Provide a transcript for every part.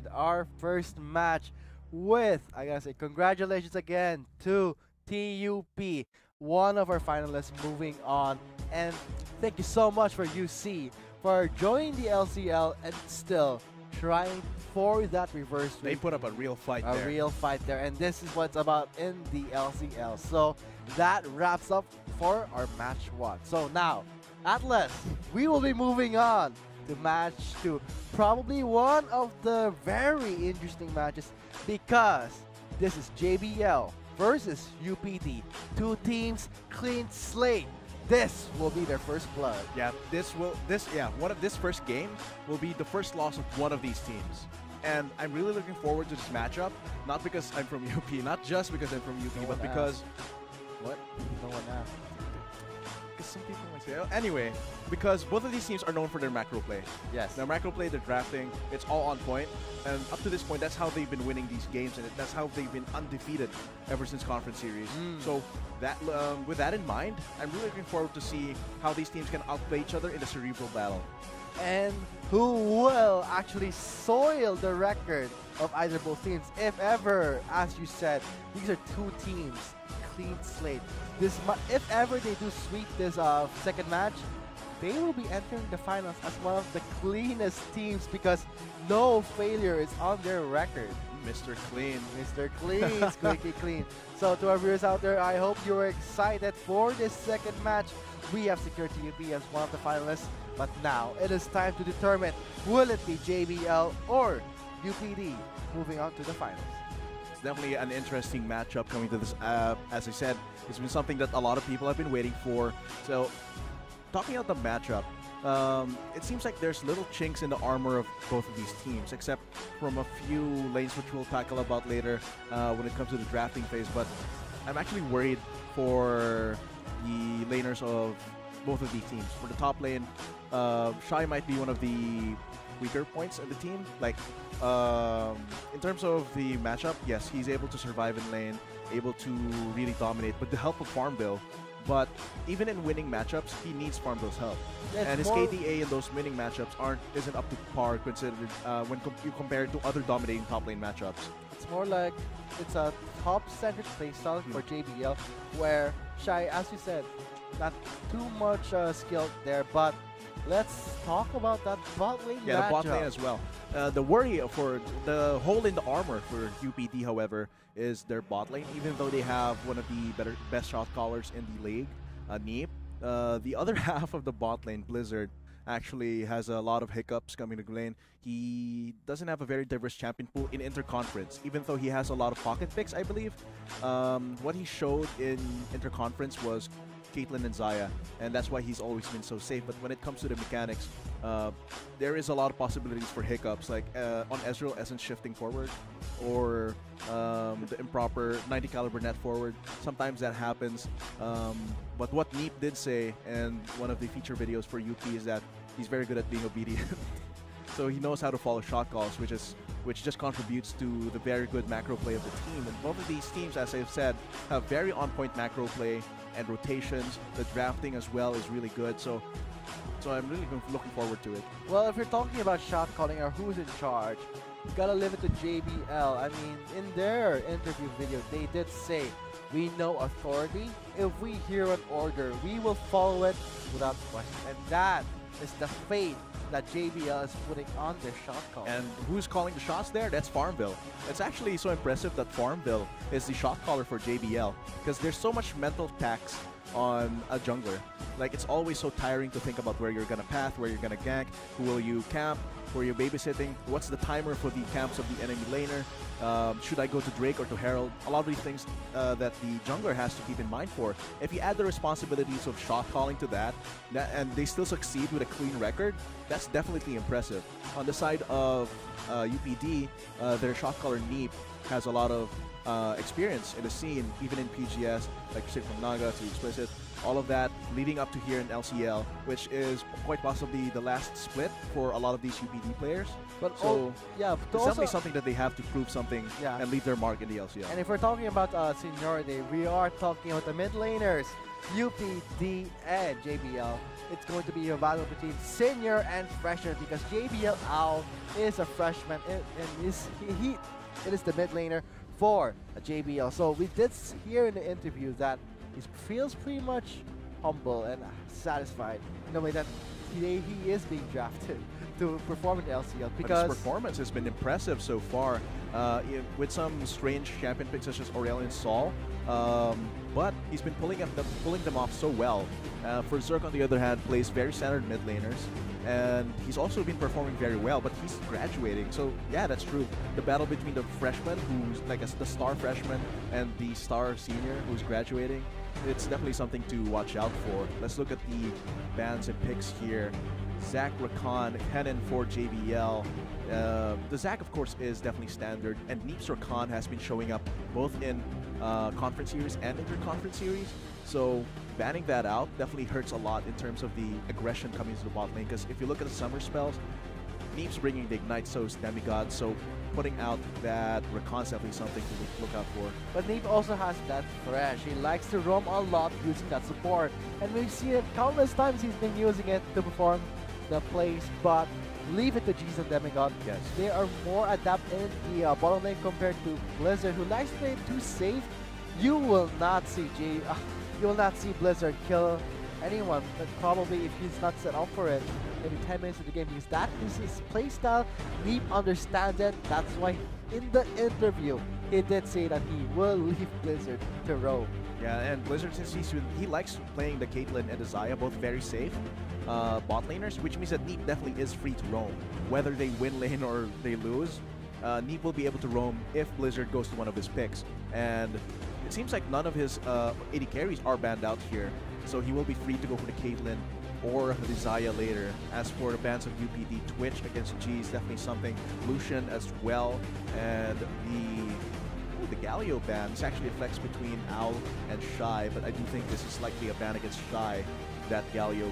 our first match with, I gotta say, congratulations again to TUP, one of our finalists moving on. And thank you so much for UC for joining the LCL and still trying for that reverse They sweep. put up a real fight A there. real fight there, and this is what it's about in the LCL. So that wraps up for our match one. So now, Atlas, we will be moving on to match two. Probably one of the very interesting matches because this is JBL versus UPD. Two teams, clean slate. This will be their first blood. Yeah, this first game will be the first loss of one of these teams. And I'm really looking forward to this matchup, not because I'm from UP, not just because I'm from UP, No but one because What? No one asked. some people might say, oh, anyway, because both of these teams are known for their macro play. Yes. Their macro play, their drafting, it's all on point. And up to this point, that's how they've been winning these games, and that's how they've been undefeated ever since Conference Series. So that, with that in mind, I'm really looking forward to see how these teams can outplay each other in a cerebral battle. And who will actually soil the record of either both teams if ever, as you said, these are two teams, clean slate. If ever they do sweep this second match, they will be entering the finals as one of the cleanest teams because no failure is on their record. Mr. Clean. Mr. Clean, squeaky clean. So to our viewers out there, I hope you are excited for this second match. We have secured TUP as one of the finalists, but now it is time to determine, will it be JBL or UPD moving on to the finals? It's definitely an interesting matchup coming to this. As I said, it's been something that a lot of people have been waiting for. So, talking about the matchup, it seems like there's little chinks in the armor of both of these teams, except from a few lanes which we'll tackle about later when it comes to the drafting phase. But I'm actually worried for the laners of both of these teams. For the top lane, Shy might be one of the weaker points in the team. Like, in terms of the matchup, yes, he's able to survive in lane, able to really dominate with the help of Farmville. But even in winning matchups, he needs Farmville's help. Yeah, and his KDA in those winning matchups isn't up to par considered when you compare it to other dominating top lane matchups. It's more like it's a top-centered playstyle for JBL, where Shy, as you said, not too much skill there, but let's talk about that bot lane Yeah, matchup. the bot lane as well. The worry for the hole in the armor for UPD, however, is their bot lane. Even though they have one of the best shot callers in the league, Neep, the other half of the bot lane, Blizzard, actually has a lot of hiccups coming to lane. He doesn't have a very diverse champion pool in interconference, even though he has a lot of pocket picks, I believe. What he showed in interconference was Caitlyn and Zaya, and that's why he's always been so safe. But when it comes to the mechanics, there is a lot of possibilities for hiccups, like on Ezreal Essence shifting forward, or the improper 90 caliber net forward. Sometimes that happens. But what Neep did say in one of the feature videos for UP is that he's very good at being obedient. So he knows how to follow shot calls, which just contributes to the very good macro play of the team. And both of these teams, as I've said, have very on-point macro play and rotations. The drafting as well is really good. So I'm really looking forward to it. Well, if you're talking about shot calling or who's in charge, you gotta leave it to JBL. I mean, in their interview video, they did say, we know authority. If we hear an order, we will follow it without question. And that is the fate that JBL is putting on their shot call. And who's calling the shots there? That's Farmville. It's actually so impressive that Farmville is the shot caller for JBL because there's so much mental tax on a jungler. Like, it's always so tiring to think about where you're gonna path, where you're gonna gank, who will you camp, who are you babysitting, what's the timer for the camps of the enemy laner, should I go to Drake or to Herald? A lot of these things that the jungler has to keep in mind for. If you add the responsibilities of shot calling to that, and they still succeed with a clean record, that's definitely impressive. On the side of UPD, their shot caller Neep has a lot of experience in the scene, even in PGS, like straight from Naga to Explicit, all of that leading up to here in LCL, which is quite possibly the last split for a lot of these UPD players. But so yeah, it's definitely something that they have to prove something and leave their mark in the LCL. And if we're talking about seniority, we are talking about the mid laners. UPD and JBL. It's going to be a battle between senior and freshman because JBL Owl is a freshman and it is the mid laner for JBL. So we did hear in the interview that he feels pretty much humble and satisfied in the way that he is being drafted to perform in the LCL because his performance has been impressive so far, with some strange champion picks such as Aurelion Sol, but he's been pulling them off so well. For Zerk, on the other hand, plays very standard mid laners, and he's also been performing very well, but he's graduating. So yeah, that's true. The battle between the freshman, who's like the star freshman, and the star senior, who's graduating, it's definitely something to watch out for. Let's look at the bans and picks here. Zach Rakan, Henan for JBL. The Zach, of course, is definitely standard, and Neeps Rakan has been showing up both in conference series and inter-conference series. So banning that out definitely hurts a lot in terms of the aggression coming to the bot lane, because if you look at the summer spells, Neeps bringing the Ignite, so is Demigod, so putting out that Rakan's definitely something to look out for. But Neep also has that thresh. He likes to roam a lot using that support, and we've seen it countless times he's been using it to perform the plays, but leave it to G's and Demigod. Yes. They are more adept in the bottom lane compared to Blizzard, who likes to play too safe. You will not see Blizzard kill anyone, but probably if he's not set up for it, maybe 10 minutes of the game, because that is his playstyle. Neep understands it. That's why in the interview he did say that he will leave Blizzard to roam. Yeah, and Blizzard, since he likes playing the Caitlyn and the Xayah, both very safe bot laners, which means that Neep definitely is free to roam. Whether they win lane or they lose, Neep will be able to roam if Blizzard goes to one of his picks. And it seems like none of his AD carries are banned out here, so he will be free to go for the Caitlyn or the Xayah later. As for the bans of UPD, Twitch against G is definitely something. Lucian as well, and the Galio ban is actually a flex between Owl and Shy, but I do think this is likely a ban against Shy, that Galio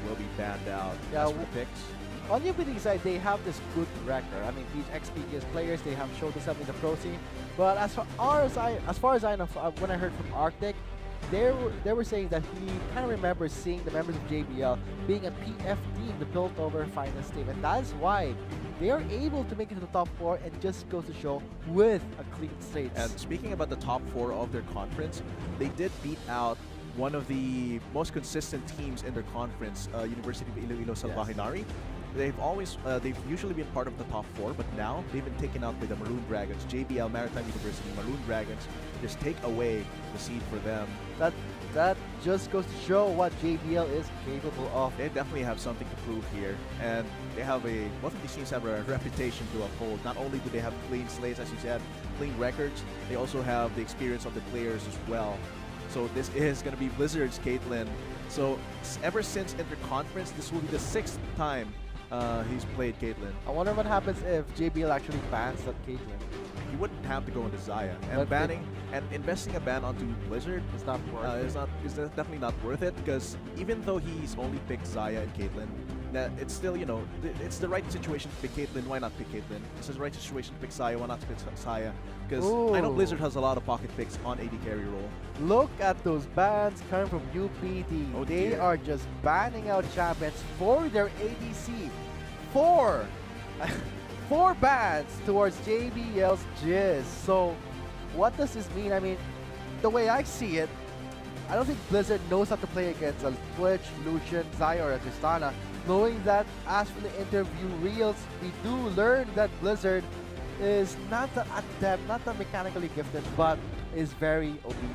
will be banned out. Yeah, as for the picks, on UPD side, they have this good record. I mean, these XPGS players, they have showed themselves in the pro scene. But as far as I know, when I heard from Arctic, they were saying that he kind of remembers seeing the members of JBL being a PF team, the Piltover Finest team, and that's why they are able to make it to the top 4 and just goes to show with a clean slate. and speaking about the top 4 of their conference, they did beat out one of the most consistent teams in their conference, University of Iloilo Salvaje. They've usually been part of the top 4, but now they've been taken out by the Maroon Dragons. JBL, Maritime University, Maroon Dragons just take away the seed for them. That just goes to show what JBL is capable of. They definitely have something to prove here, and they have both of these teams have a reputation to uphold. Not only do they have clean slates, as you said, clean records, they also have the experience of the players as well. So this is going to be Blizzard's Caitlyn. So ever since Interconference, this will be the 6th time he's played Caitlyn. I wonder what happens if JBL actually bans that Caitlyn. He wouldn't have to go into Xayah, and investing a ban onto Blizzard It's not worth it. is definitely not worth it, because even though he's only picked Xayah and Caitlyn, that it's still, it's the right situation to pick Caitlyn. Why not pick Caitlyn? It's the right situation to pick Xayah. Why not pick Xayah? Because I know Blizzard has a lot of pocket picks on AD carry role. Look at those bans coming from UPD. Oh, they dear. are just banning out champions for their ADC. 4 bans towards JBL's Jizz. So what does this mean? I mean, the way I see it, I don't think Blizzard knows how to play against a Twitch, Lucian, Xayah, or a Tristana. Knowing that, as from the interview reels, we do learn that Blizzard is not that adept, not that mechanically gifted, but is very obedient.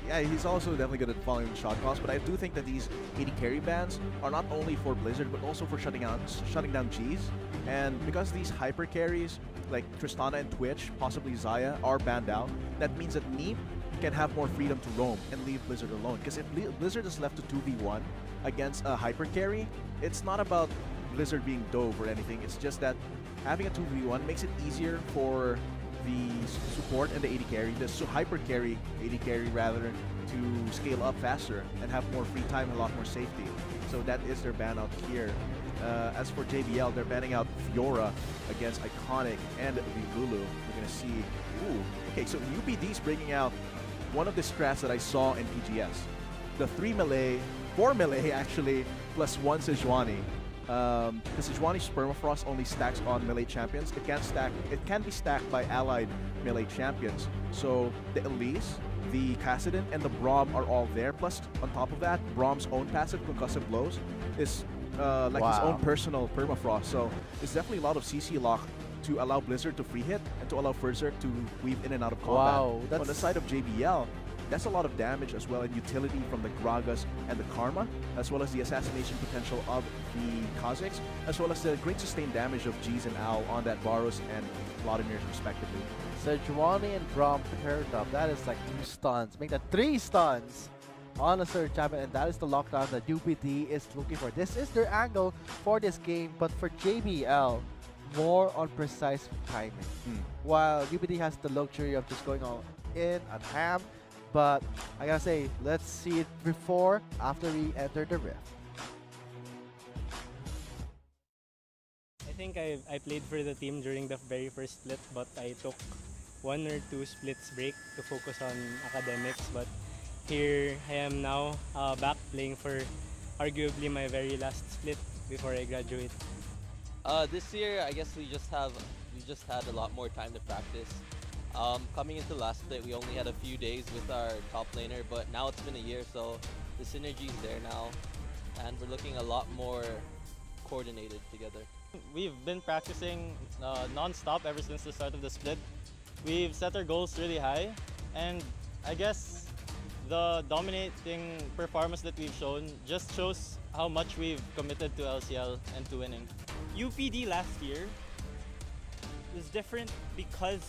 Yeah, he's also definitely good at following the shot calls, but I do think that these AD carry bans are not only for Blizzard, but also for shutting down G's. And because these hyper carries, like Tristana and Twitch, possibly Xayah, are banned out, that means that Neep can have more freedom to roam and leave Blizzard alone. Because if Blizzard is left to 2v1 against a hyper carry, it's not about Blizzard being dove or anything. It's just that having a 2v1 makes it easier for the support and the AD carry, the hyper carry, AD carry rather, to scale up faster and have more free time and a lot more safety. So that is their ban out here. As for JBL, they're banning out Fiora against Iconic and the Lulu. We're gonna see. Ooh, okay, so UPD's bringing out one of the strats that I saw in PGS. the 3 melee, 4 melee actually, plus 1 Sejuani. The Sejuani's Permafrost only stacks on melee champions. It can be stacked by allied melee champions. So the Elise, the Kassadin, and the Braum are all there. Plus, on top of that, Braum's own passive, Concussive Blows, is like his own personal Permafrost. So there's definitely a lot of CC lock to allow Blizzard to free hit and to allow Berserk to weave in and out of combat. Wow, on the side of JBL, that's a lot of damage as well, and utility from the Gragas and the Karma, as well as the assassination potential of the Kazakhs, as well as the great sustained damage of Jeez and Owl on that Varus and Vladimir respectively. Sejuani and Braum paired up. That is like 2 stuns. Make that 3 stuns on a certain champion, and that is the lockdown that UPD is looking for. This is their angle for this game, but for JBL, more on precise timing. While UPD has the luxury of just going all in at ham, but I gotta say, let's see it before, after we enter the rift. I think I played for the team during the very first split, but I took 1 or 2 splits break to focus on academics. But here I am now, back playing for arguably my very last split before I graduate. This year, I guess we just had a lot more time to practice. Coming into last split, we only had a few days with our top laner, but now it's been a year, so the synergy is there now, and we're looking a lot more coordinated together. We've been practicing non-stop ever since the start of the split. We've set our goals really high, and I guess the dominating performance that we've shown just shows how much we've committed to LCL and to winning. UPD last year was different because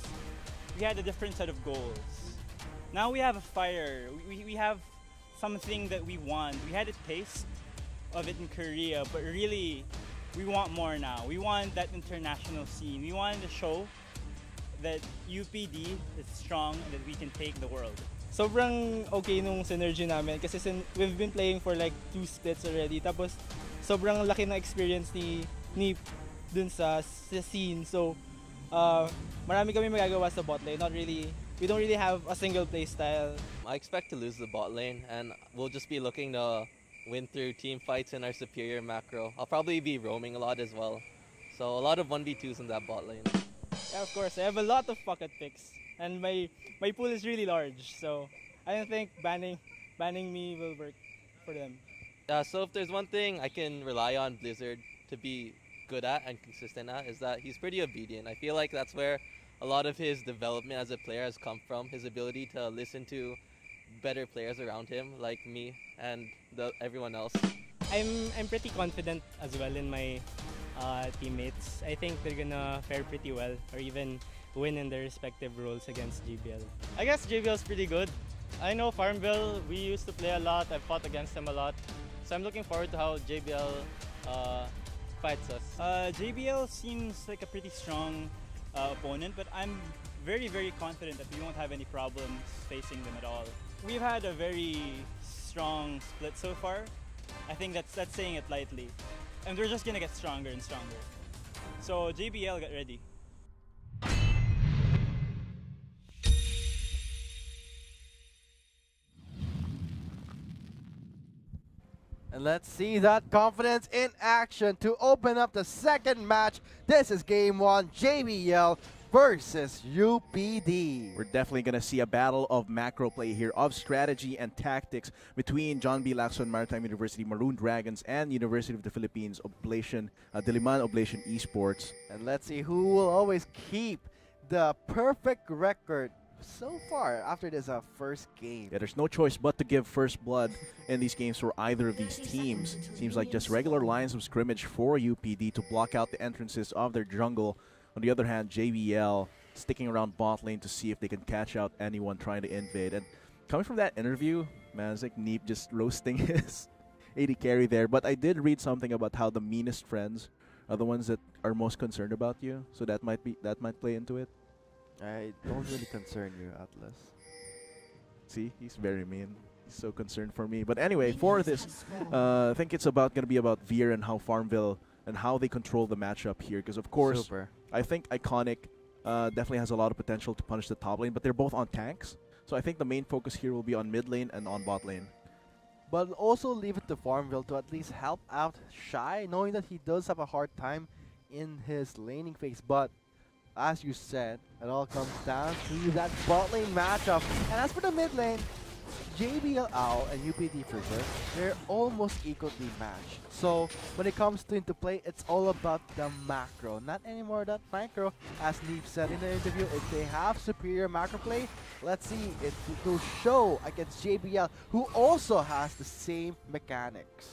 we had a different set of goals. Now we have a fire. We have something that we want. We had a taste of it in Korea, but really, we want more now. We want that international scene. We want to show that UPD is strong and that we can take the world. Sobrang okay nung synergy namin kasi we've been playing for like 2 splits already. Tapos sobrang laki ng experience ni dun sa scene. So marami kami magagawa sa bot lane. We don't really have a single play style. I expect to lose the bot lane, and we'll just be looking to win through team fights in our superior macro. I'll probably be roaming a lot as well. So a lot of 1v2s in that bot lane. Yeah, of course. I have a lot of pocket picks, and my pool is really large. So I don't think banning me will work for them. So if there's one thing I can rely on Blizzard to be good at and consistent at, is that he's pretty obedient. I feel like that's where a lot of his development as a player has come from, his ability to listen to better players around him, like me and everyone else. I'm pretty confident as well in my teammates. I think they're gonna fare pretty well, or even win in their respective roles against JBL. I guess JBL is pretty good. I know Farmville, we used to play a lot. I've fought against them a lot. So I'm looking forward to how JBL fights us. JBL seems like a pretty strong opponent, but I'm very, very confident that we won't have any problems facing them at all. We've had a very strong split so far. I think that's saying it lightly. And we're just gonna get stronger and stronger. So JBL, get ready. And let's see that confidence in action to open up the second match. This is game 1, JBL versus UPD. We're definitely going to see a battle of macro play here, of strategy and tactics between John B. Lacson Maritime University Maroon Dragons and University of the Philippines Diliman Oblation Esports. And let's see who will always keep the perfect record so far after this first game. Yeah, there's no choice but to give first blood in these games for either of these teams. Seems like just regular lines of scrimmage for UPD to block out the entrances of their jungle. On the other hand, JBL sticking around bot lane to see if they can catch out anyone trying to invade. And coming from that interview, man, it's like Neep just roasting his AD carry there. But I did read something about how the meanest friends are the ones that are most concerned about you. So that might play into it. I don't really concern you, Atlas. See, he's very mean. He's so concerned for me. But anyway, for this, I think it's going to be about Veer and how Farmville and how they control the matchup here. Because, of course, I think Iconic definitely has a lot of potential to punish the top lane, but they're both on tanks. So I think the main focus here will be on mid lane and on bot lane. but also leave it to Farmville to at least help out Shy, knowing that he does have a hard time in his laning phase. But as you said, it all comes down to that bot lane matchup. And as for the mid lane, JBL Owl and UPD Freezer, they're almost equally matched. So when it comes to into play, it's all about the macro, not anymore that micro. As Neve said in the interview, if they have superior macro play, let's see it will show against JBL, who also has the same mechanics.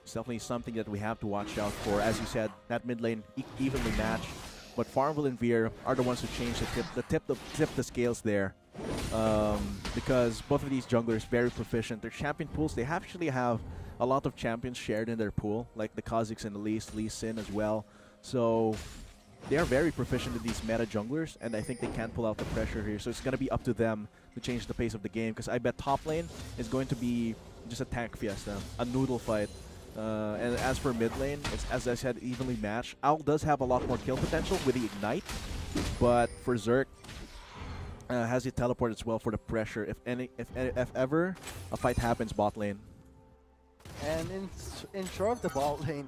It's definitely something that we have to watch out for. As you said, that mid lane evenly matched, but Farmville and Veer are the ones who change tip the scales there. Because both of these junglers very proficient. Their champion pools, they actually have a lot of champions shared in their pool, like the Kha'Zix and the Lee Sin as well. So they are very proficient in these meta junglers, and I think they can pull out the pressure here. So it's going to be up to them to change the pace of the game, because I bet top lane is going to be just a tank fiesta, a noodle fight. And as for mid lane, it's, as I said, evenly matched. Owl does have a lot more kill potential with the Ignite, but for Zerk, has the teleport as well for the pressure if ever a fight happens bot lane. And in short of the bot lane,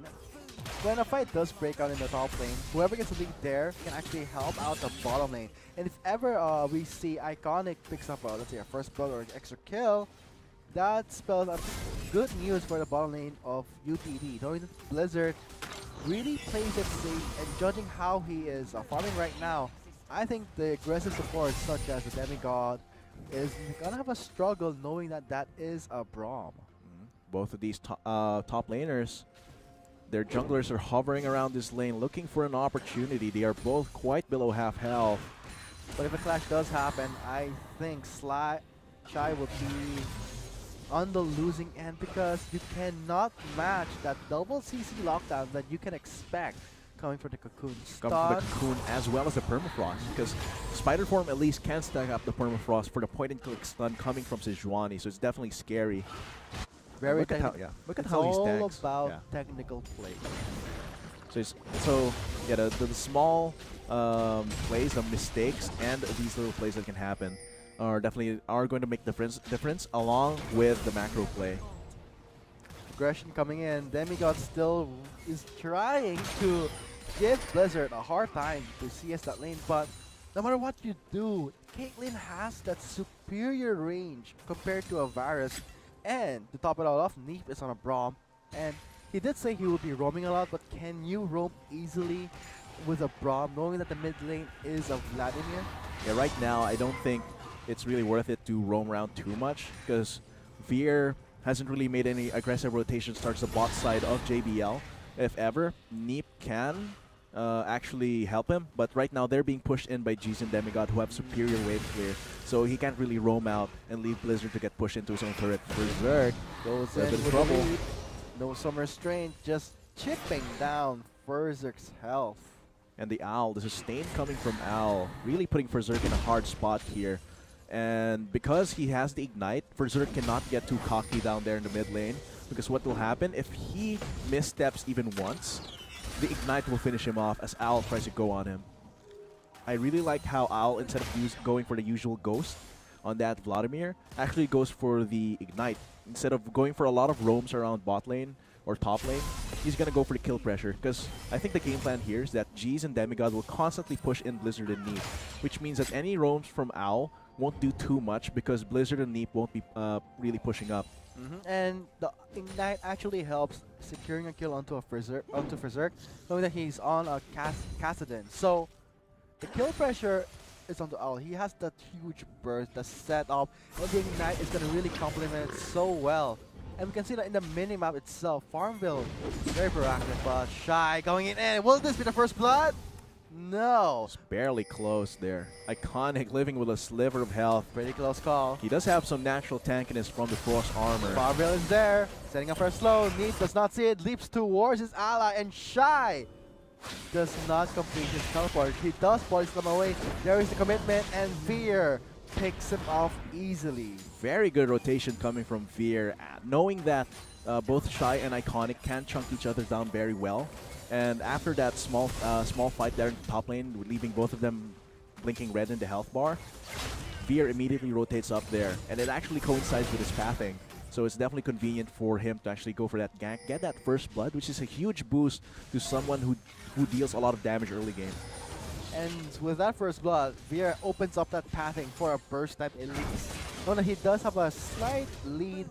when a fight does break out in the top lane, whoever gets the lead there can actually help out the bottom lane. And if ever we see Iconic picks up, let's say, a first blood or an extra kill, that spells out good news for the bottom lane of UPD. Knowing that Blizzard really plays it safe, and judging how he is farming right now, I think the aggressive support such as the Demigod is gonna have a struggle knowing that that is a Braum. Both of these top laners, their junglers are hovering around this lane looking for an opportunity. They are both quite below half health. But if a clash does happen, I think Shy will be on the losing end, because you cannot match that double CC lockdown that you can expect coming from the Cocoon Come from the Cocoon as well as the Permafrost, because Spider Form at least can stack up the Permafrost for the point-and-click stun coming from Sejuani, so it's definitely scary. Very look at how he stacks. It's all about technical play. So the small plays, the mistakes, and these little plays that can happen are definitely going to make difference along with the macro play. Aggression coming in. Demigod still is trying to give Blizzard a hard time to CS that lane, but no matter what you do, Caitlyn has that superior range compared to a Varus. And to top it all off, Neep is on a Braum, and he did say he will be roaming a lot, but can you roam easily with a Braum, knowing that the mid lane is a Vladimir? Yeah, right now I don't think it's really worth it to roam around too much, because Veer hasn't really made any aggressive rotations towards the bot side of JBL. If ever, Neep can actually help him, but right now they're being pushed in by Jeez and Demigod, who have superior wave clear, so he can't really roam out and leave Blizzard to get pushed into his own turret. Berserk goes in with trouble. No some restraint, just chipping down Berserk's health. And the Owl, the sustain coming from Owl, really putting Berserk in a hard spot here. And because he has the Ignite, Berserk cannot get too cocky down there in the mid lane, because what will happen if he missteps even once, the Ignite will finish him off as Owl tries to go on him. I really like how Owl, instead of going for the usual Ghost on that Vladimir, actually goes for the Ignite. Instead of going for a lot of roams around bot lane or top lane, he's going to go for the kill pressure, because I think the game plan here is that Jeez and Demigod will constantly push in Blizzard and Neep, which means that any roams from Owl won't do too much, because Blizzard and Neep won't be really pushing up. And the Ignite actually helps securing a kill onto Berserk, knowing that he's on a Kassadin. So the kill pressure is onto Owl. He has that huge burst, the setup, and the Ignite is going to really complement it so well. And we can see that in the minimap itself, Farmville very proactive, but Shy going in. And will this be the first blood? No. It's barely close there. Iconic living with a sliver of health. Pretty close call. He does have some natural tankiness from the Frost armor. Farmville is there, setting up for a slow. Neep does not see it, leaps towards his ally, and Shy does not complete his teleport. He does body slam away. There is the commitment, and Veer picks him off easily. Very good rotation coming from Veer, knowing that both Shy and Iconic can chunk each other down very well. And after that small fight there in the top lane, leaving both of them blinking red in the health bar, Veer immediately rotates up there, and it actually coincides with his pathing. So it's definitely convenient for him to actually go for that gank, get that first blood, which is a huge boost to someone who deals a lot of damage early game. And with that first blood, Veer opens up that pathing for a burst type Elise. No, he does have a slight lead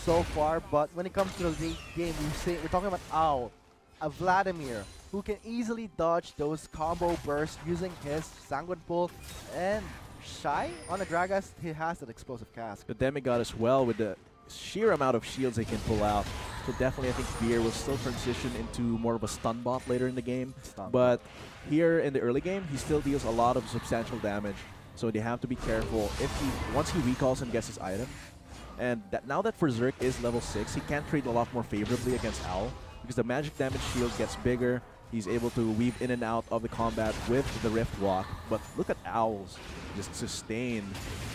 so far, but when it comes to the late game, we're talking about Owl, a Vladimir, who can easily dodge those combo bursts using his Sanguine Pull, and Shy on the Gragas, he has that explosive cask. The Demigod as well, with the sheer amount of shields they can pull out. So definitely I think Veer will still transition into more of a stun bot later in the game. But here in the early game, he still deals a lot of substantial damage. So they have to be careful once he recalls and gets his item. And now that Berserk is level 6, he can trade a lot more favorably against Owl, because the magic damage shield gets bigger. He's able to weave in and out of the combat with the Rift Walk. But look at Owls, just sustained.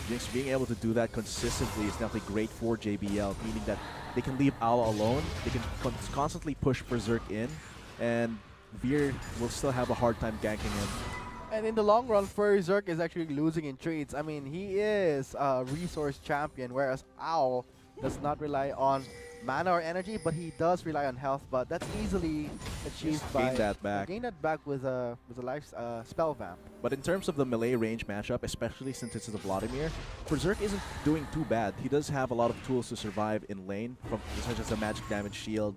Just being able to do that consistently is definitely great for JBL, meaning that they can leave Owl alone, they can constantly push Berserk in, and Veer will still have a hard time ganking him. And in the long run, Berserk is actually losing in trades. I mean, he is a resource champion, whereas Owl does not rely on mana or energy, but he does rely on health. But that's easily achieved by gain that back with a life spell vamp. But in terms of the melee range matchup, especially since it's a Vladimir, Berserk isn't doing too bad. He does have a lot of tools to survive in lane, such as a magic damage shield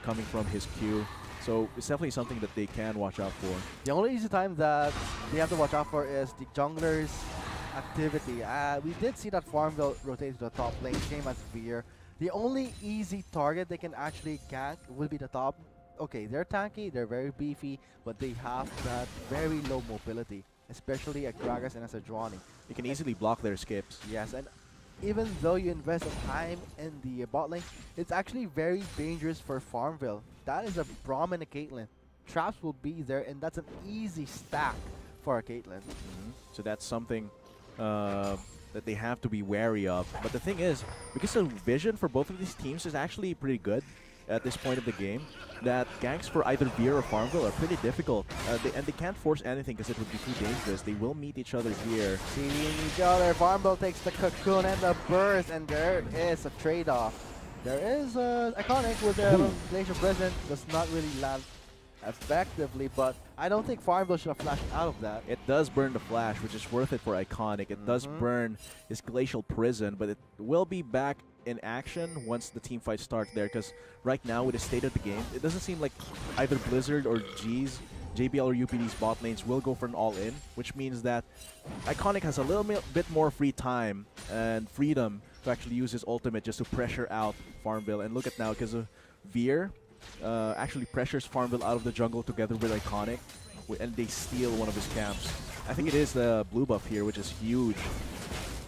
coming from his Q. So it's definitely something that they can watch out for. The only easy time that they have to watch out for is the jungler's activity. We did see that Farmville rotate to the top lane, same as Veer. The only easy target they can actually gank will be the top. Okay, they're tanky, they're very beefy, but they have that very low mobility, especially at Gragas and as a Sejuani. You can easily block their skips. Yes, and even though you invest the time in the bot lane, it's actually very dangerous for Farmville. That is a Braum and a Caitlyn. Traps will be there, and that's an easy stack for a Caitlyn. So that's something that they have to be wary of. But the thing is, because the vision for both of these teams is actually pretty good at this point of the game, that ganks for either Veer or Farmville are pretty difficult. And they can't force anything because it would be too dangerous. They will meet each other here. Seeing each other, Farmville takes the cocoon and the burst, and there is a trade-off. There is Iconic with the Glacier Present, does not really land effectively, but I don't think Farmville should have flashed out of that. It does burn the flash, which is worth it for Iconic. It does burn his Glacial Prison, but it will be back in action once the team fight starts there, because right now with the state of the game, it doesn't seem like either Blizzard or JBL or UPD's bot lanes will go for an all-in, which means that Iconic has a little bit more free time and freedom to actually use his ultimate just to pressure out Farmville. And look at now, because Veer actually pressures Farmville out of the jungle together with Iconic, and they steal one of his camps. I think it is the blue buff here, which is huge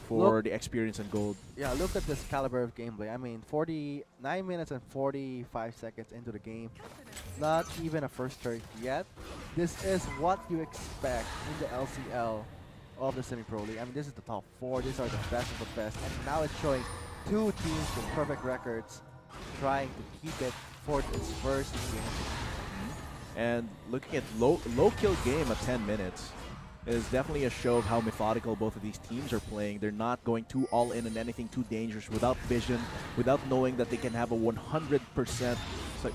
for the experience and gold. Yeah, look at this caliber of gameplay. I mean, 49 minutes and 45 seconds into the game. Not even a first turn yet. This is what you expect in the LCL of the Semi-Pro League. I mean, this is the top 4. These are the best of the best. And now it's showing two teams with perfect records trying to keep it for its first game. And looking at low kill game at 10 minutes is definitely a show of how methodical both of these teams are playing. They're not going too all in on anything too dangerous without vision, without knowing that they can have a 100%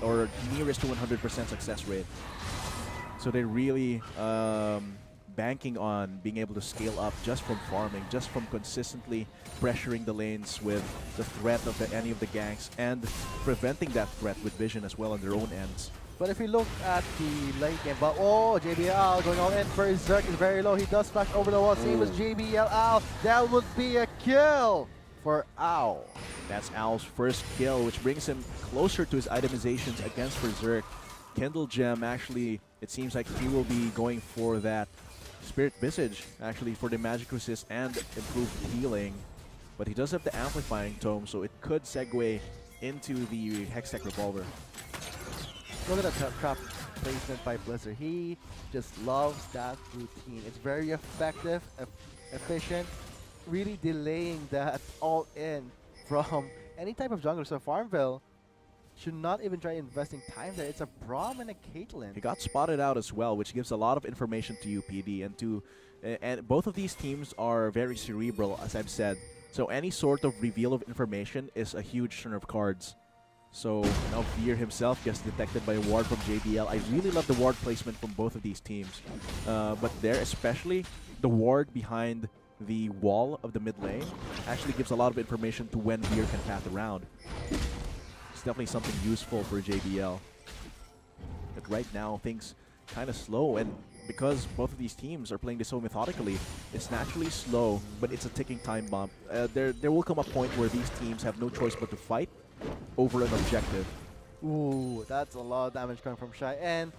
or nearest to 100% success rate. So they're really banking on being able to scale up just from farming, just from consistently pressuring the lanes with the threat of any of the ganks, and preventing that threat with vision as well on their own ends. But if we look at the late game, JBL going all in. Berserk is very low. He does flash over the wall. Same as JBL. Owl. That would be a kill for Owl. That's Owl's first kill, which brings him closer to his itemizations against Berserk. Kindle Gem, actually, it seems like he will be going for that Spirit Visage, actually, for the magic resist and improved healing. But he does have the Amplifying Tome, so it could segue into the Hextech Revolver. Look at the trap placement by Blizzard. He just loves that routine. It's very effective, efficient, really delaying that all-in from any type of jungler. So Farmville should not even try investing time there. It's a Braum and a Caitlyn. He got spotted out as well, which gives a lot of information to UPD, and both of these teams are very cerebral, as I've said. So any sort of reveal of information is a huge turn of cards. So now Veer himself gets detected by a ward from JBL. I really love the ward placement from both of these teams. But there, especially the ward behind the wall of the mid lane actually gives a lot of information to when Veer can path around. It's definitely something useful for JBL. But right now, things kind of slow, and because both of these teams are playing this so methodically, it's naturally slow, but it's a ticking time bomb. There will come a point where these teams have no choice but to fight over an objective. Ooh, that's a lot of damage coming from Shy, and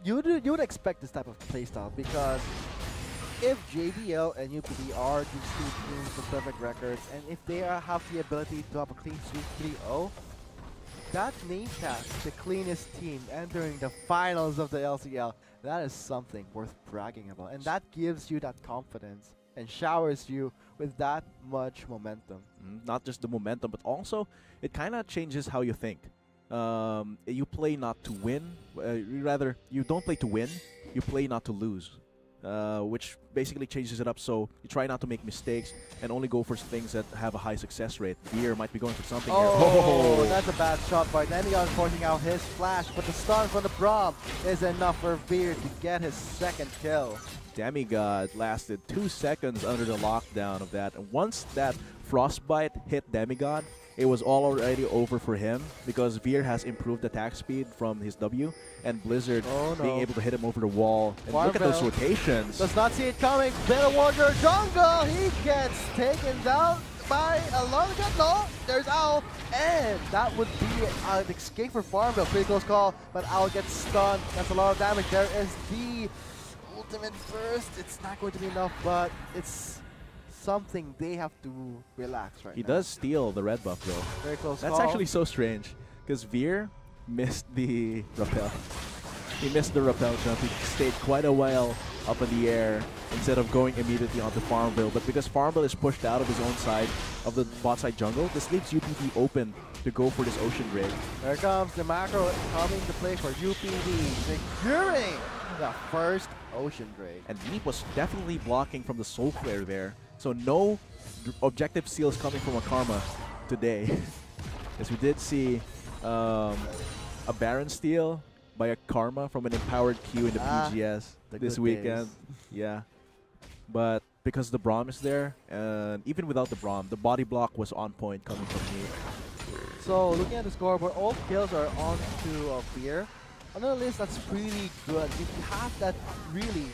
you would expect this type of playstyle, because if JBL and UPD are these two teams with perfect records, and if they have the ability to have a clean sweep 3-0, that name tag, the cleanest team entering the finals of the LCL, that is something worth bragging about, and that gives you that confidence and showers you with that much momentum. Not just the momentum, but also it kind of changes how you think. You play not to win, rather you don't play to win, you play not to lose. Which basically changes it up, so you try not to make mistakes and only go for things that have a high success rate. Veer might be going for something here. Oh, that's a bad shot by Demigod, forcing out his flash, but the stun from the Braum is enough for Veer to get his second kill. Demigod lasted 2 seconds under the lockdown of that, and once that Frostbite hit Demigod, it was all already over for him, because Veer has improved attack speed from his W, and Blizzard being able to hit him over the wall. And look at those rotations. Does not see it coming. Battle Warrior jungle. He gets taken down by a lot of good. No, there's Owl, and that would be an escape for Farmville. Pretty close call, but Owl gets stunned. That's a lot of damage. There is the ultimate burst. It's not going to be enough, but it's something they have to relax right now. He does steal the red buff though. Very close That's call. actually so strange, because Veer missed the rappel. He missed the rappel jump. He stayed quite a while up in the air instead of going immediately onto Farmville. But because Farmville is pushed out of his own side of the bot side jungle, this leaves UPD open to go for this Ocean Rig. There comes the macro coming to play for UPD, securing the first Ocean Rig. And Leap was definitely blocking from the Soul Flare there. So no objective seals coming from a Karma today. As we did see a Baron steal by a Karma from an empowered Q in the PGS this weekend. Yeah. But because the Braum is there, and even without the Braum, the body block was on point coming from me. So looking at the scoreboard, all kills are on to Veer. On the list, that's really good. You have that really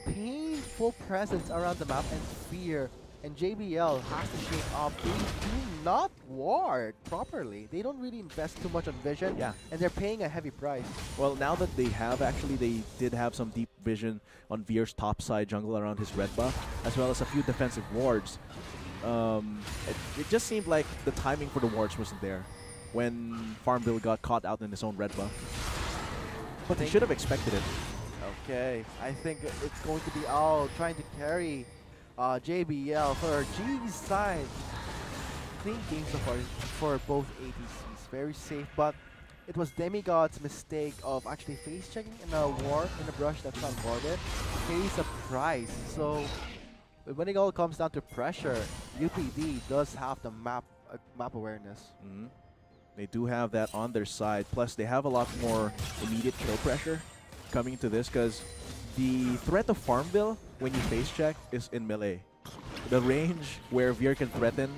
painful presence around the map, and Veer and JBL has to shape up. They do not ward properly. They don't really invest too much on vision, and they're paying a heavy price. Well, now that they have, actually, they did have some deep vision on Veer's top side jungle around his red buff, as well as a few defensive wards. It just seemed like the timing for the wards wasn't there when Farmville got caught out in his own red buff. But they should have expected it. Okay, I think it's going to be Owl trying to carry JBL for G's side. Clean game so far for both ADCs. Very safe, but it was Demigod's mistake of actually face checking in a war in a brush that's not guarded. Pays a price. So when it all comes down to pressure, UPD does have the map awareness. They do have that on their side. Plus, they have a lot more immediate kill pressure coming into this, because the threat of Farmville when you face check is in melee. The range where Veer can threaten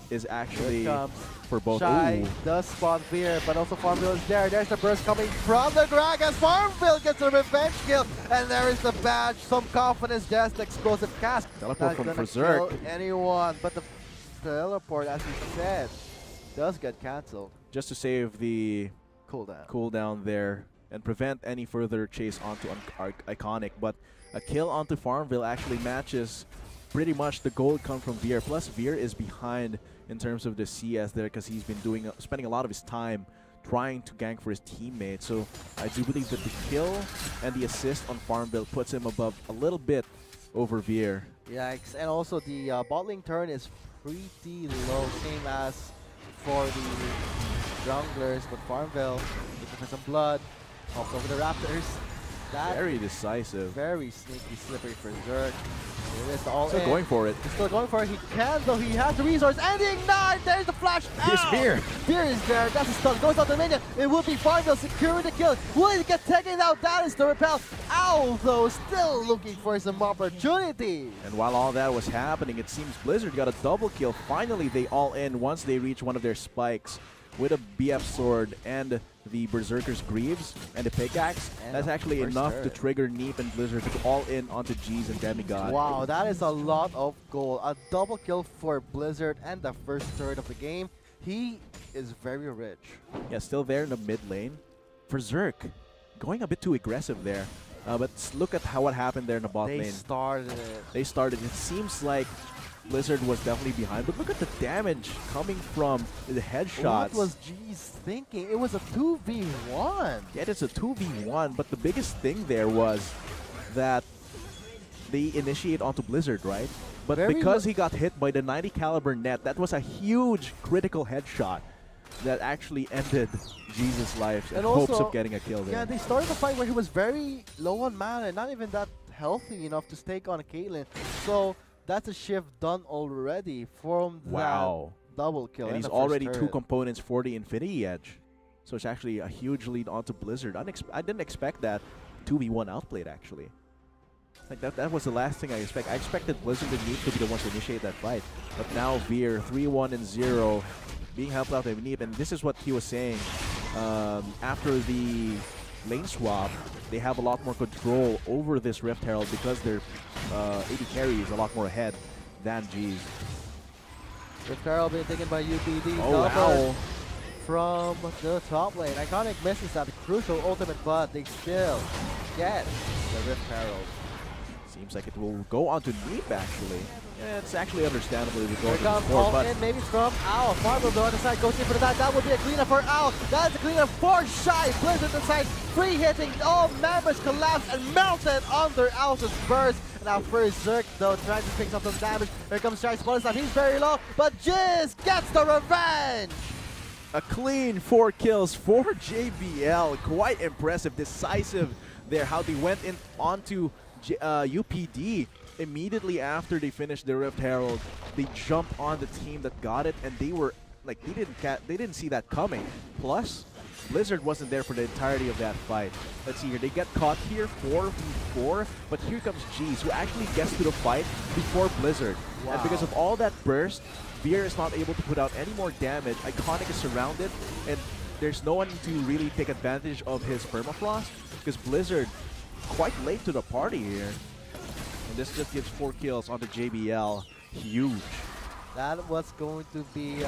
is actually for both. Shy does spot Veer, but also Farmville is there. There's the burst coming from the Grag as Farmville gets a revenge kill, and there is the badge. Some confidence, just explosive cast. Teleport from Berserk. Kill anyone, but the teleport, as we said, does get cancelled. Just to save the cooldown there and prevent any further chase onto Iconic, but a kill onto Farmville actually matches pretty much the gold come from Veer. Plus, Veer is behind in terms of the CS there, because he's been spending a lot of his time trying to gank for his teammates. So I do believe that the kill and the assist on Farmville puts him above a little bit over Veer. Yikes, and also the bot lane turn is pretty low, same as for the junglers, but Farmville looking for some blood, hops over the Raptors. That Very decisive. very sneaky, slippery for Zerk. It is all Still in. going for it. He's still going for it. He can, though. He has the resource. And the ignite! There's the flash. Here's Ow! Veer. Veer is there. That's a stun. Goes out the minion. It will be Farmville securing the kill. Will he get taken out? That is the repel. Owl, though, still looking for some opportunity. And while all that was happening, it seems Blizzard got a double kill. Finally, they all in once they reach one of their spikes with a BF sword and the Berserker's Greaves and the pickaxe. And That's a actually first enough turret. to trigger Neep and Blizzard to go all in onto G's and Demigod. Wow, that is a lot of gold. A double kill for Blizzard and the first third of the game. He is very rich. Yeah, still there in the mid lane. For Zerk, going a bit too aggressive there. But look at what happened there in the bot They lane. started it. They started. It seems like Blizzard was definitely behind, but look at the damage coming from the headshots. What was G's thinking? It was a 2v1. Yeah, it's a 2v1, but the biggest thing there was that they initiate onto Blizzard, right? But Very because he got hit by the 90 caliber net, that was a huge critical headshot that actually ended Jesus' life and hopes also, of getting a kill there. Yeah, they started the fight where he was very low on mana and not even that healthy enough to take on a Caitlyn. So that's a shift done already from Wow. that double kill. And he's the first already two turret. components for the Infinity Edge. So it's actually a huge lead onto Blizzard. I didn't expect that 2v1 outplayed, actually. Like that was the last thing I expect. I expected Blizzard and Neep to be the ones to initiate that fight. But now Veer, 3-1 and 0, being helped out by Neep. And this is what he was saying. After the lane swap, they have a lot more control over this Rift Herald because their AD carry is a lot more ahead than G's. Rift Herald being taken by UPD. Oh, Double wow. from the top lane. Iconic misses that crucial ultimate, but they still get the Rift Herald. Seems like it will go on to Neep, actually. Yeah, it's actually understandable if it Here goes to comes the board, all but in, maybe from Owl. Farmville though on the side goes in for the dive. That would be a cleanup for Owl. That is a cleanup for Shy. Blizzard inside, free hitting. All members collapsed and melted under Owl's burst. And now first Zerk though trying to pick up some damage. Here comes Shy's bonus time. He's very low, but Jizz gets the revenge. a clean 4 kills for JBL. Quite impressive, decisive there. How they went in onto UPD immediately after they finished the Rift Herald. They jumped on the team that got it, and they were like they didn't see that coming. Plus, Blizzard wasn't there for the entirety of that fight. Let's see here. They get caught here 4v4, but here comes G's, who actually gets to the fight before Blizzard. Wow. And because of all that burst, Veer is not able to put out any more damage. Iconic is surrounded, and there's no one to really take advantage of his permafrost, because Blizzard quite late to the party here. And this just gives 4 kills onto JBL. Huge. That was going to be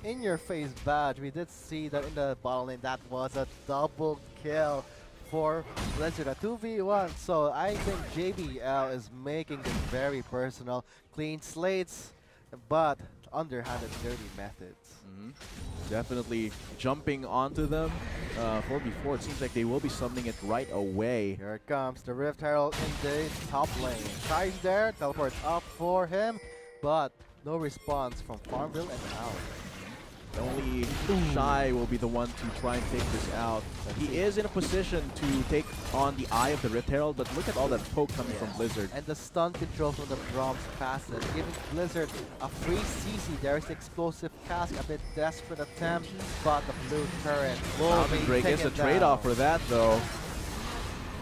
in-your-face badge. We did see that in the bottom lane. That was a double kill for Blizzard, a 2v1. So I think JBL is making this very personal. Clean slates, but underhanded dirty methods. Definitely jumping onto them. 4v4, it seems like they will be summoning it right away. Here it comes, the Rift Herald in the top lane. Tries there, teleports up for him, but no response from Farmville and Owl. Only Shy will be the one to try and take this out. He is in a position to take on the Eye of the Rift Herald, but look at all that poke coming from Blizzard. And the stun control from the Brahms passive, giving Blizzard a free CC. There's the explosive cask, a bit desperate attempt, but the blue turret will Mountain be Break is taken a trade-off down. for that, though.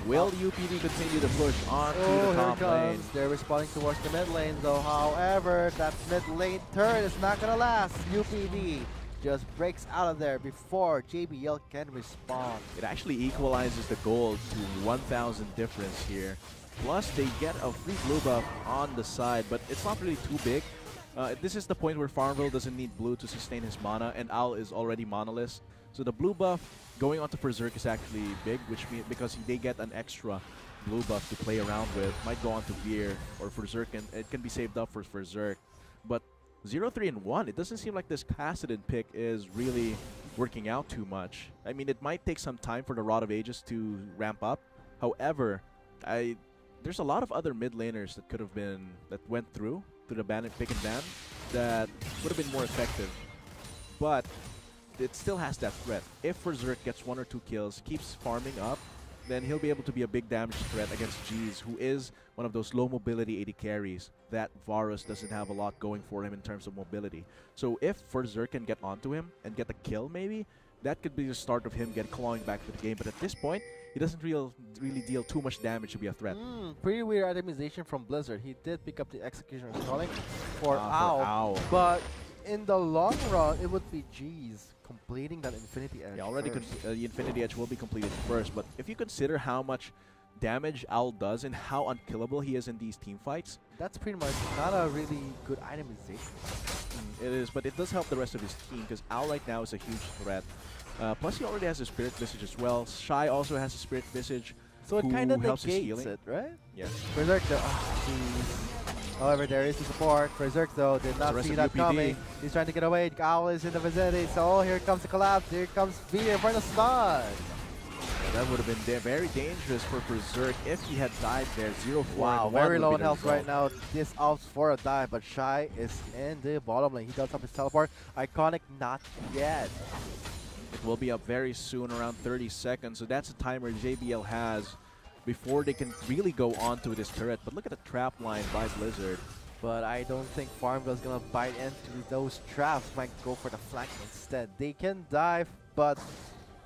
Will UPD continue to push onto Oh, the here top lane? comes. They're responding towards the mid lane, though. However, that mid lane turret is not gonna last. UPD just breaks out of there before JBL can respond. It actually equalizes the gold to 1,000 difference here. Plus, they get a free blue buff on the side, but it's not really too big. This is the point where Farmville doesn't need blue to sustain his mana, and Owl is already manaless. So the blue buff going onto Berserk is actually big, which means because they get an extra blue buff to play around with. Might go onto Veer or Berserk, and it can be saved up for Berserk. But 0-3 and 1, it doesn't seem like this Kassadin pick is really working out too much. I mean, it might take some time for the Rod of Ages to ramp up. However, there's a lot of other mid laners that could have been, that went through to the ban and pick and ban that would have been more effective. But it still has that threat. If Berserk gets 1 or 2 kills, keeps farming up, then he'll be able to be a big damage threat against Jeez, who is one of those low mobility AD carries that Varus doesn't have a lot going for him in terms of mobility. So if Berserk can get onto him and get a kill maybe, that could be the start of him clawing back to the game. But at this point, he doesn't really deal too much damage to be a threat. Pretty weird itemization from Blizzard. He did pick up the Executioner's Calling for Ow. Ow, but in the long run, it would be G's completing that Infinity Edge. Yeah, already first. the Infinity Edge will be completed first, but if you consider how much damage Owl does and how unkillable he is in these team fights, That's pretty much not a really good itemization. it is, but it does help the rest of his team because Owl right now is a huge threat. Plus, he already has a Spirit Visage as well. Shy also has a Spirit Visage. So it who kind of helps his negates healing. it, right? Yes. Berserk though, jeez. However, there is the support. Berserk though did not the rest see of that UPD. coming. He's trying to get away. Owl is in the vicinity. So here comes the collapse. Here comes Veer for the stun. Yeah, that would have been very dangerous for Berserk if he had died there. 0-4. Wow, and very one low would in be the health right result. now. This opts for a dive, but Shy is in the bottom lane. He does have his teleport. Iconic, not yet. It will be up very soon, around 30 seconds. So that's the timer JBL has before they can really go on to this turret. But look at the trap line by Blizzard. But I don't think Farmville's gonna bite into those traps. Might go for the flank instead. They can dive, but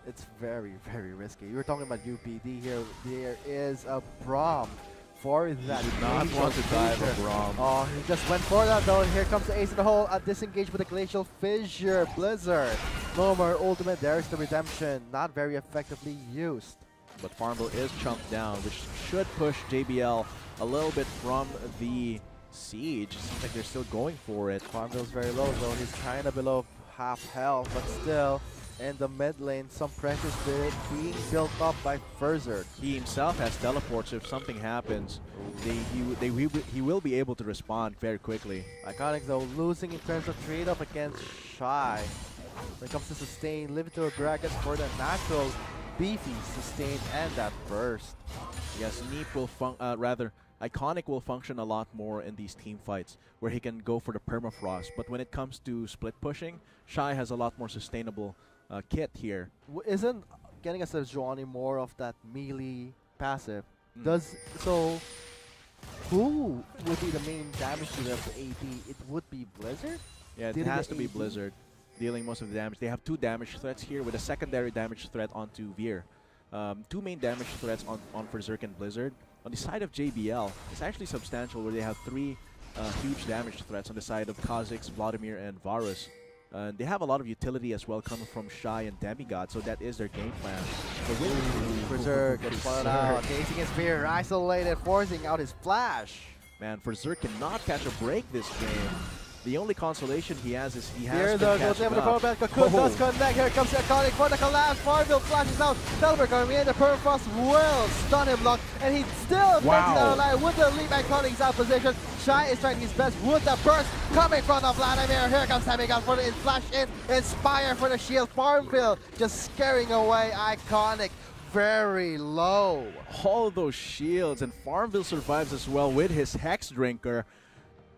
it's very, very risky. You were talking about UPD here. There is a Braum for that. Did not want to dive a Braum. Oh, he just went for that though. Here comes the ace in the hole. A disengage with the Glacial Fissure. Blizzard. No more ultimate. There's the redemption. Not very effectively used. But Farmville is chunked down, which should push JBL a little bit from the siege. It seems like they're still going for it. Farmville's very low though. He's kind of below half health, but still in the mid lane, some pressure spirit being built up by Berserk. He himself has teleports, so if something happens, he will be able to respond very quickly. Iconic though, losing in terms of trade-off against Shy. When it comes to sustain, live to a dragon for the natural beefy sustain and that burst. Yes, Neep will Iconic will function a lot more in these team fights where he can go for the permafrost. But when it comes to split pushing, Shy has a lot more sustainable kit here. Isn't getting a Sejuani more of that melee passive? Who would be the main damage dealer of the AD? It would be Blizzard? Yeah, it has to be Blizzard dealing most of the damage. They have two damage threats here with a secondary damage threat onto Veer. Two main damage threats on Berserk and Blizzard. On the side of JBL, it's actually substantial where they have three huge damage threats on the side of Kha'Zix, Vladimir, and Varus. They have a lot of utility as well coming from Shy and Demigod, so that is their game plan. Berserk gets spotted out, chasing his Veer, isolated, forcing out his flash. Man, Berserk cannot catch a break this game. The only consolation he has is he has Here been though, catching the up. Cocoon does connect. Here comes the Iconic for the collapse. Farmville flashes out. Teleport coming in. The Permafrost will stun him lock, and he still makes it out alive with the lead. Iconic's out position. Shy is trying his best with the burst coming from the Vladimir. Here comes Demigod for the flash in. Inspire for the shield. Farmville just scaring away Iconic. Very low. All of those shields, and Farmville survives as well with his Hex Drinker.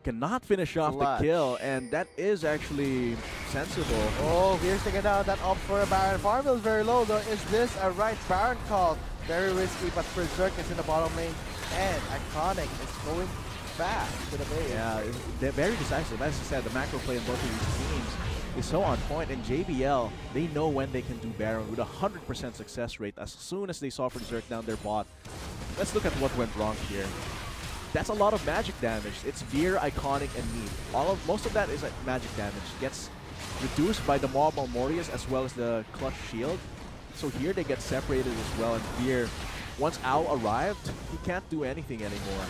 Cannot finish off the kill, and that is actually sensible. Oh, Veer's taking down that up for a Baron. Farmville's very low though. Is this a right Baron call? Very risky, but Berserk is in the bottom lane, and Iconic is going back to the base. Yeah, they're very decisive. As I said, the macro play in both of these teams is so on point, and JBL, they know when they can do Baron with a 100% success rate as soon as they saw Berserk down their bot. Let's look at what went wrong here. That's a lot of magic damage. It's Veer, Iconic, and Neep. Most of that is magic damage. Gets reduced by the Mob Armorius as well as the Clutch Shield. So here they get separated as well, and Veer, once Owl arrived, he can't do anything anymore.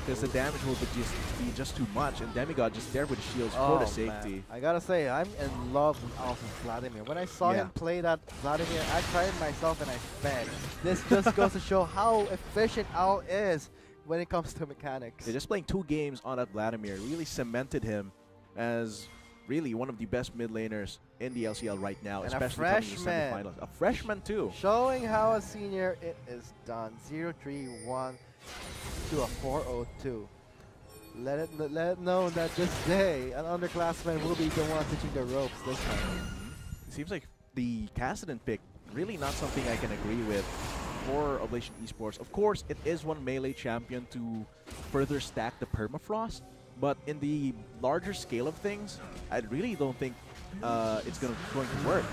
Because the damage will be just too much, and Demigod just there with the shields for the safety. Man. I gotta say, I'm in love with Owl's Vladimir. When I saw him play that Vladimir, I tried it myself and I fed. This just goes to show how efficient Owl is when it comes to mechanics. Just playing 2 games on that Vladimir really cemented him as really one of the best mid laners in the LCL right now, and especially coming to SemiFinals. A freshman too. Showing how a senior it is done. 0-3-1 to a 4-0-2. Let it know that this day an underclassman will be the one teaching the ropes this time. It seems like the Kassadin pick really not something I can agree with. for Oblation Esports. Of course, it is one melee champion to further stack the permafrost, but in the larger scale of things, I really don't think it's going to work.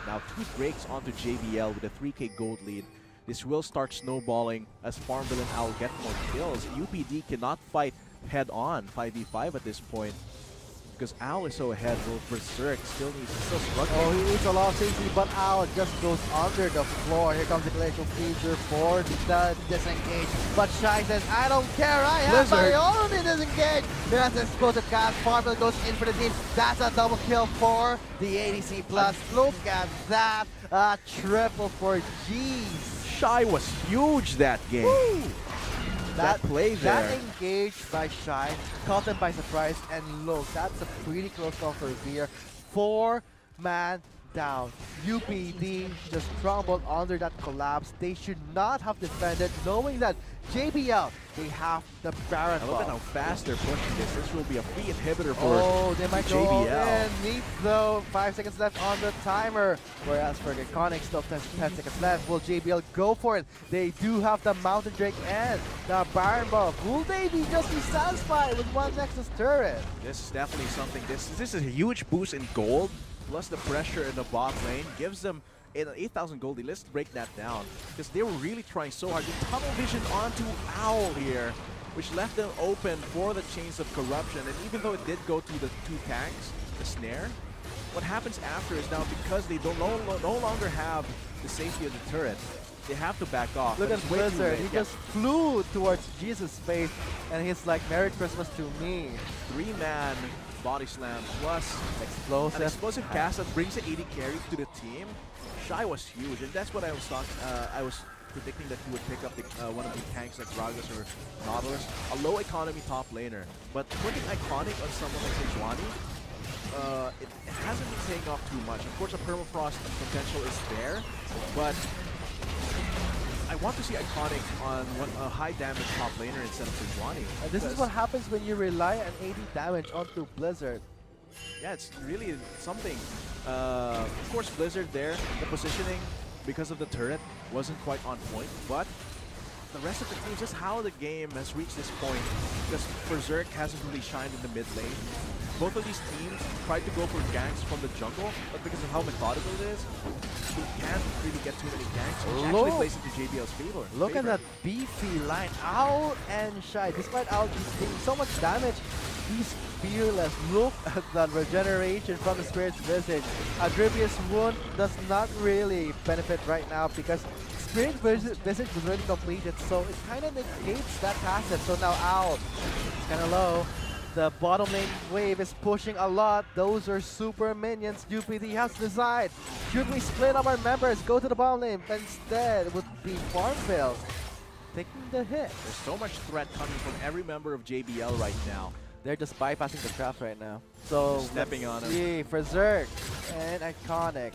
Now, 2 breaks onto JBL with a 3k gold lead. This will start snowballing as Farmville and Owl get more kills. UPD cannot fight head-on 5v5 at this point because Owl is so ahead. Will Berserk still struggling. Oh, he needs a lot of safety, but Owl just goes under the floor. Here comes the glacial feature for the disengage. But Shy says, I don't care, I have my own disengage. There's an explosive cast. Farmville goes in for the deep. That's a double kill for the ADC plus. Look at that. A triple for G's. Shy was huge that game. Woo! That play there. That engage by Shy caught them by surprise, and look, that's a pretty close call for Veer. 4-man down. UPD just crumbled under that collapse. They should not have defended, knowing that JBL, they have the Baron Look at buff. how fast they're pushing this. This will be a free inhibitor for They might JBL. go all in. Neat though, 5 seconds left on the timer. Whereas for Iconic, still 10 seconds left. Will JBL go for it? They do have the Mountain Drake and the Baron buff. Will they just be satisfied with one Nexus turret? This is definitely something. This is a huge boost in gold, plus the pressure in the bot lane gives them an 8,000 gold. Let's break that down because they were really trying so hard. The tunnel vision onto Owl here, which left them open for the chains of corruption. And even though it did go to the 2 tanks, the snare, what happens after is now because they no longer have the safety of the turret, they have to back off. Look at Way too Blizzard. late. He just flew towards Jesus' face, and he's like, Merry Christmas to me. 3-man body slam plus Explosive. an explosive cast that brings the 80 carry to the team. Shy was huge, and that's what I was talking. I was predicting that he would pick up one of the tanks like Gragas or Nautilus, a low economy top laner. But putting Iconic on someone like Sejuani, it hasn't been paying off too much. Of course, the permafrost potential is there, but I want to see Iconic on a high damage top laner instead of Sejuani. And this is what happens when you rely on 80 damage onto Blizzard. Yeah, it's really something. Of course, Blizzard there, the positioning because of the turret wasn't quite on point, but the rest of the team, just how the game has reached this point, because Berserk hasn't really shined in the mid lane. Both of these teams tried to go for ganks from the jungle, but because of how methodical it is, they can't really get too many ganks, which actually plays into JBL's favor. Look at that beefy line. Owl and Shy, despite Owl taking so much damage, he's fearless. Look at the regeneration from the Spirit's Visage. Adribius Wound does not really benefit right now because Spirit Visage was already completed, so it kind of negates that passive. So now Owl is kind of low. The bottom lane wave is pushing a lot. Those are super minions. UPD has to decide. Should we split up our members, go to the bottom lane? But instead, it would be Farmville taking the hit. There's so much threat coming from every member of JBL right now. They're just bypassing the craft right now. So Stepping on him. see, Berserk and Iconic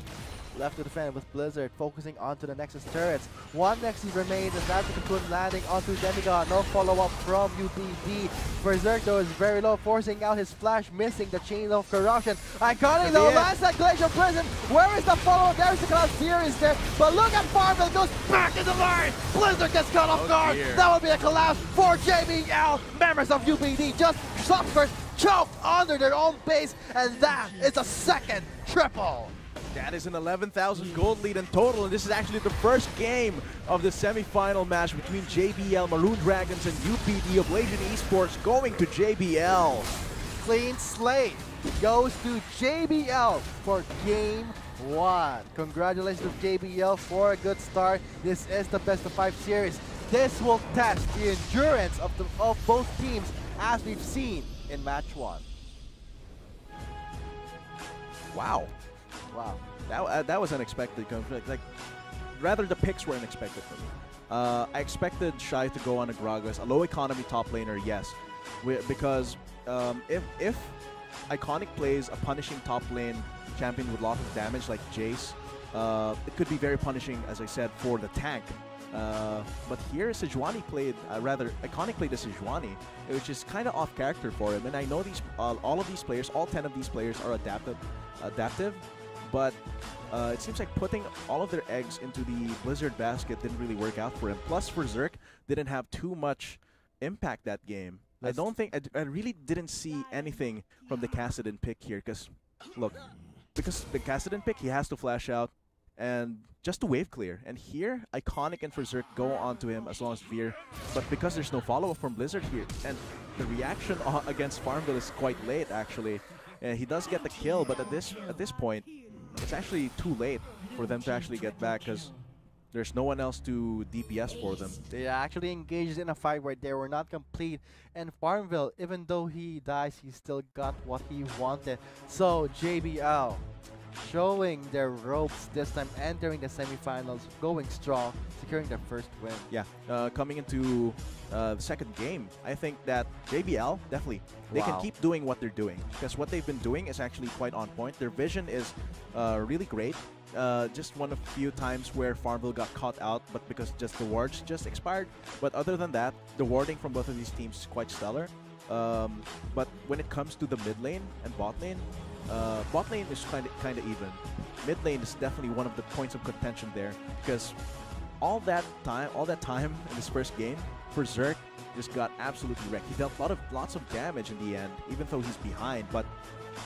left to defend with Blizzard focusing onto the Nexus turrets. One Nexus remains, and that's the Cocoon landing onto Demigod. No follow-up from UPD. Berserk though is very low, forcing out his flash, missing the chain of corruption. Iconic though lands that Glacial Prison. Where is the follow-up? There's the Cloud Series there, but look at Farmville goes back in the line. Blizzard gets caught off guard. Dear. That will be a collapse for JBL. Members of UPD just suffered, choked under their own base, and that is a second triple. That is an 11,000 gold lead in total, and this is actually the first game of the semi-final match between JBL, Maroon Dragons, and UPD of Oblation Esports going to JBL. Clean slate goes to JBL for game 1. Congratulations to JBL for a good start. This is the best of 5 series. This will test the endurance of both teams as we've seen in match 1. Wow. Wow. That was unexpected. Like, rather the picks were unexpected for me. I expected Shy to go on a Gragas, a low economy top laner, yes, because if Iconic plays a punishing top lane champion with lots of damage like Jace, it could be very punishing, as I said, for the tank. But here Sejuani played, Iconic played a Sejuani, which is kind of off character for him. And I know these, all of these players, all 10 of these players are adaptive, but it seems like putting all of their eggs into the Blizzard basket didn't really work out for him. Plus, for Zerk, didn't have too much impact that game. I don't think I really didn't see anything from the Kassadin pick here. Because look, because the Kassadin pick, he has to flash out and just to wave clear. And here, Iconic and for Zerk go onto him as long as Fear. But because there's no follow-up from Blizzard here, and the reaction against Farmville is quite late actually. He does get the kill, but at this point, it's actually too late for them to actually get back because there's no one else to DPS for them. They actually engaged in a fight where they were not complete. And Farmville, even though he dies, he still got what he wanted. So JBL showing their ropes this time, entering the semifinals, going strong, securing their first win. Yeah, coming into the second game, I think that JBL, definitely, they can keep doing what they're doing. Because what they've been doing is actually quite on point. Their vision is really great. Just one of a few times where Farmville got caught out, but because just the wards just expired. But other than that, the warding from both of these teams is quite stellar. But when it comes to the mid lane and bot lane is kind of even. Mid lane is definitely one of the points of contention there because all that time in this first game for Zerk just got absolutely wrecked. He dealt lots of damage in the end, even though he's behind. But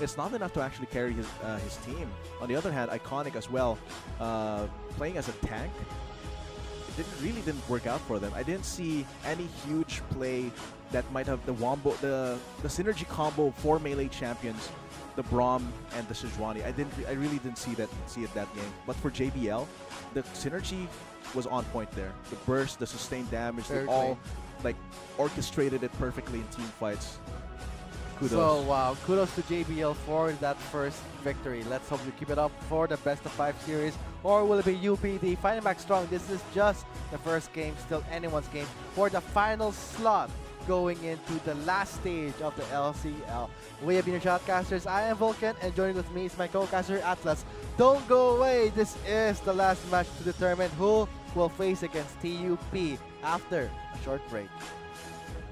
it's not enough to actually carry his team. On the other hand, Iconic as well, playing as a tank, it really didn't work out for them. I didn't see any huge play that might have the synergy combo for melee champions, the Braum and the Sejuani. I really didn't see it that game. But for JBL, the synergy was on point there. The burst, the sustained damage, they all like orchestrated it perfectly in team fights. Kudos. So wow, kudos to JBL for that first victory. Let's hope you keep it up for the best of 5 series, or will it be UPD fighting back strong? This is just the first game, still anyone's game for the final slot going into the last stage of the LCL. We have been your shoutcasters. I am Vulcan, and joining with me is my co-caster Atlas. Don't go away. This is the last match to determine who will face against TUP after a short break.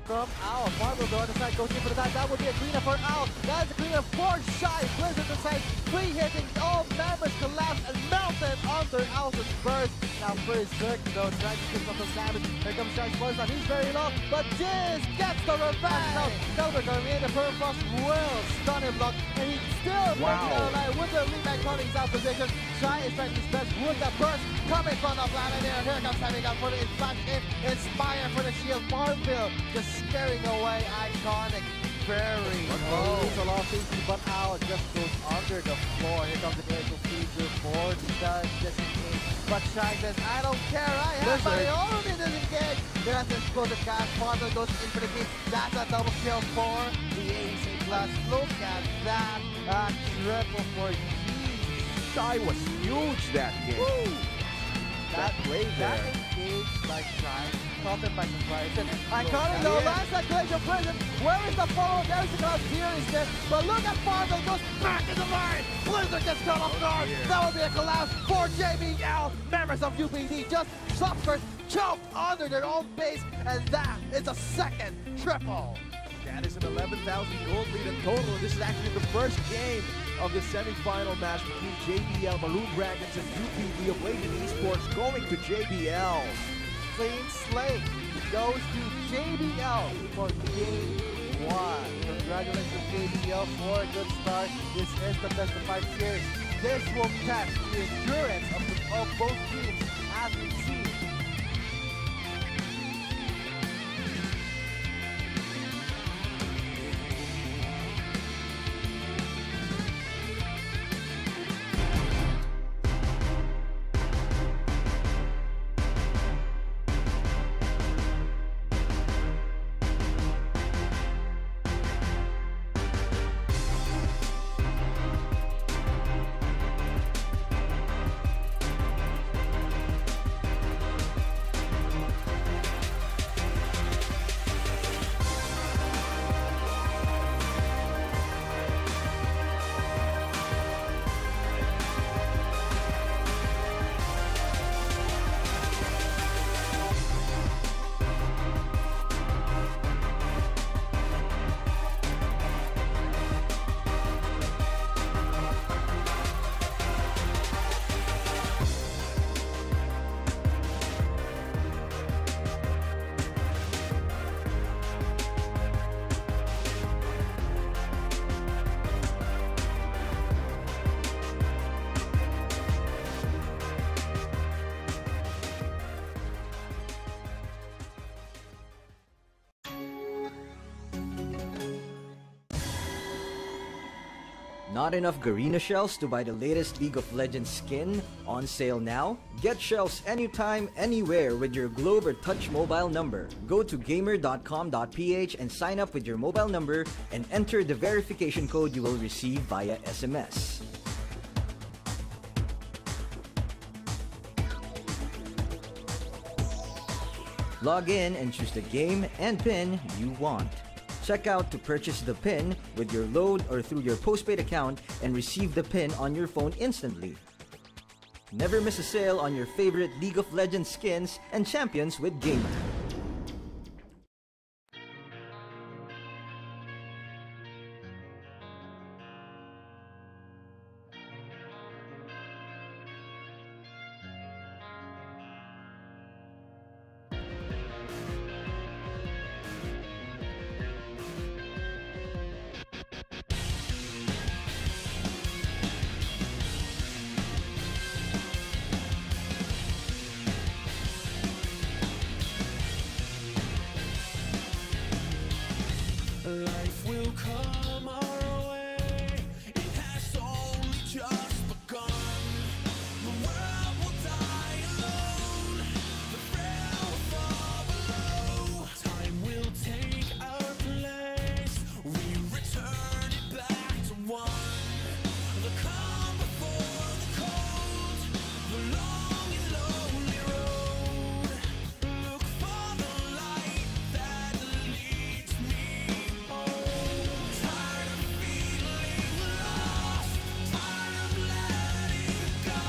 From Owl, Marvel on the side goes in for the dive. That would be a cleanup for Owl. That is a cleanup for Shy. Blizzard the side, free hitting. All members collapse and melted under Owl's burst. Now first Zerk, though, trying to get some damage. Here comes Shy's first time. He's very low, but Jizz gets the revenge. Now Delver coming in. The Permafrost will stun him block, and he still makes it alive with the lead back Iconic out position. Shy is trying his best with the burst coming from the planet here. Here comes Heavy Gun for the Inspire for the shield. Farmville just scaring away Iconic very low. A lot of things, but Owl just goes under the floor. Here comes the critical feature for the disengage. But Shy says, I don't care, I have my own disengage. Then as explosive cast, Farmville goes in for the team. That's a double kill for the AC plus. Look at that. A triple for G. Shy was huge that game. Woo! That play there. That engage by Shy. Caught him by surprise. Iconic though, last calculation prison. Where is the follow? There's the crowd here is there. But look at Farmville goes back in the line. Blizzard gets cut off guard. That would be a collapse for JBL. Members of UPD just suffered, choked under their own base. And that is a second triple. That is an 11,000 gold lead in total. This is actually the first game of the semi-final match between JBL, Maroon Dragons, and UPD of Legend Esports going to JBL. Clean slate goes to JBL for game 1. Congratulations JBL for a good start. This is the best of 5 series. This will test the endurance of both teams as we see. Not enough Garena shells to buy the latest League of Legends skin? On sale now? Get shells anytime, anywhere with your Globe or Touch mobile number. Go to gamer.com.ph and sign up with your mobile number and enter the verification code you will receive via SMS. Log in and choose the game and pin you want. Check out to purchase the pin with your load or through your postpaid account and receive the pin on your phone instantly. Never miss a sale on your favorite League of Legends skins and champions with Gamer. Life will come our way. It has only just begun. The world will die alone. The frail will fall below. Time will take our place. We return it back to one. The calm before the cold. The long and lonely road. Look for the light that leads me. Tired of feeling lost, tired of letting go.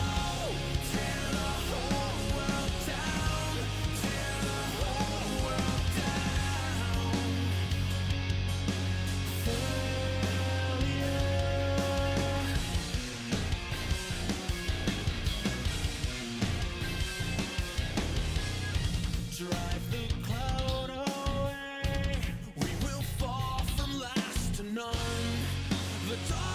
Tear the whole world down, tear the whole world down. Failure. Drive the cloud away. We will fall from last to none. The dark